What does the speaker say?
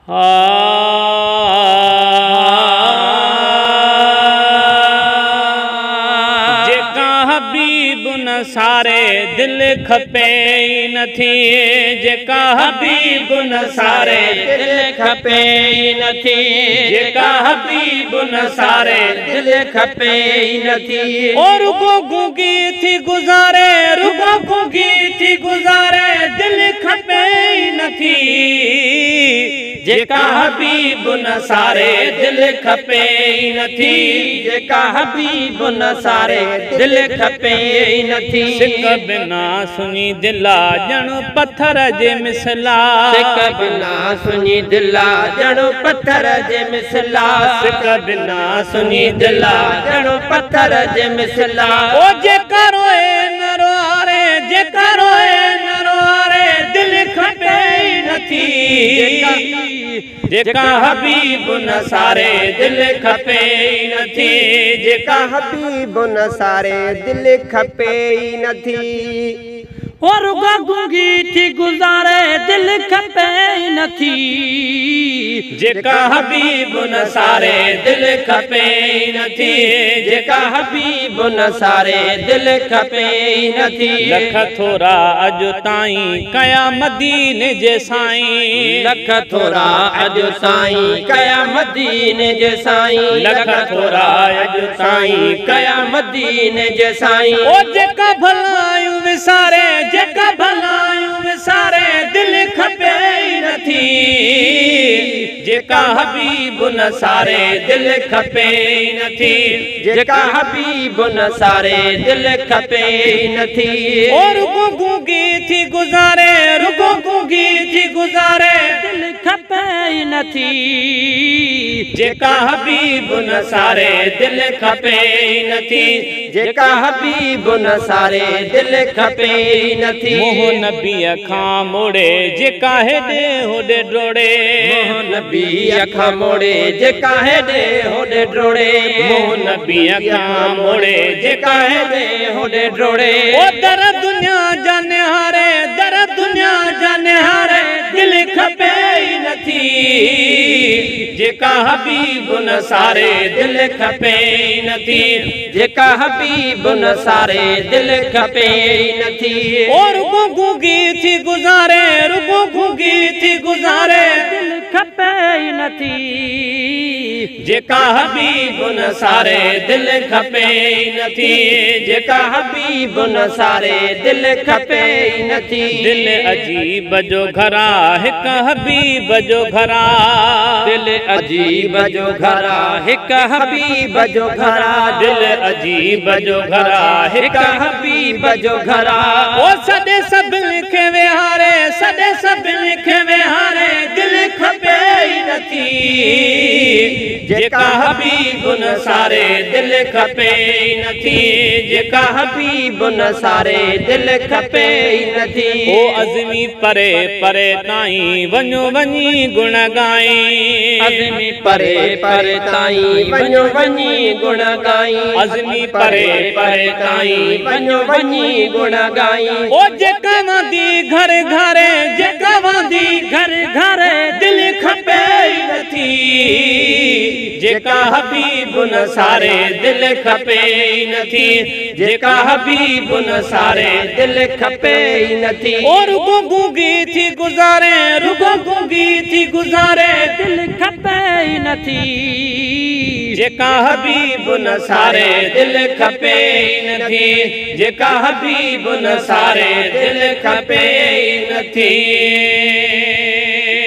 जेका हबीब न सारे दिल खपे नथी, जेका हबीब न सारे दिल खपे नथी, जेका हबीब न सारे दिल खपे नथी। और रुगो गूंगी थी गुजारे, रुगो गूंगी थी गुजारे दिल खपे नथी। जेका हबीब न सारे दिल खपे नथी, जेका हबीब न सारे दिल खपे नथी। सिक बिना सुनी दिला जण पत्थर जे मिसला, सिक बिना सुनी दिला जण पत्थर जे मिसला, सिक बिना सुनी दिला जण पत्थर जे मिसला। ओ जेका रोए न रोआरे, जेका रोए न रोआरे दिल खपे नथी। जेका हबीब न सारे दिल खपे नथी, जेका हबीब न सारे दिल खपे नथी। और गूंगी थी गुजारे दिल खपे नथी, जेका हबीब न सारे दिल खपे नथी, जेका हबीब न सारे दिल खपे नथी। लख थोरा अॼु ताईं कया मदीने जे साईं, लख थोरा अॼु साईं कया मदीने जे साईं, लख थोरा अॼु ताईं कया मदीने जे साईं। ओ जेका भलायूं विसारे, जेका भलायूं विसारे दिल खपे नथी। जेका हबीब न सारे दिल खपे नथी, जेका हबीब न सारे दिल खपे नथी। और रुगो गूंगी थी गुजारे, रुगो गूंगी थी गुजारे दिल खपे नथी। जेका हबीब न सारे दिल खपे नथी, जेका हबीब न सारे दिल खपे नथी। मोह नबीअ खां मोड़े जेका हेॾे होॾे डोड़े, मोह नबीअ खां मोड़े जेका हेॾे होॾे डोड़े, मोह नबीअ खां मोड़े जेका हेॾे होॾे डोड़े। ओ दर दुनिया जा निहारे, दर दुनिया जा निहारे दिल खपे नथी। जेका हबीब न सारे दिल खपे नथी, जेका हबीब न सारे दिल खपे नथी। और रुगो गूंगी थी गुजारे, रुगो गूंगी थी गुजारे दिल खपे नथी। जेका हबीब न सारे दिल खपे नथी, जेका हबीब न सारे दिल खपे नथी। दिल अजीब जो घरा हिक हबीब जो घरा, दिल अजीब जो घरा हिक हबीब जो घरा, दिल अजीब जो घरा हिक हबीब जो घरा। ओ सॾे सभिनी खे विहारे, सॾे सभिनी खे विहारे दिल खपे नथी। जेका हबीब न सारे दिल खपे नथी, जेका हबीब न सारे दिल खपे नथी। ओ अज़मी परे परे ताईं वञो वञी गुण गाई, अज़मी परे परे ताईं वञो वञी गुण गाई, अज़मी परे परे ताईं वञो वञी गुण गाई। ओ जेका वांदी घर घरे, जेका वांदी घर घरे दिल खपे नथी। जेका हबीब न सारे दिल खपे नथी, जेका हबीब न सारे दिल खपे नथी। और रुगो गूंगी थी गुजारे, रुगो गूंगी थी गुजारे दिल खपे नथी। जेका हबीब न सारे दिल खपे नथी, जेका हबीब न सारे दिल खपे नथी।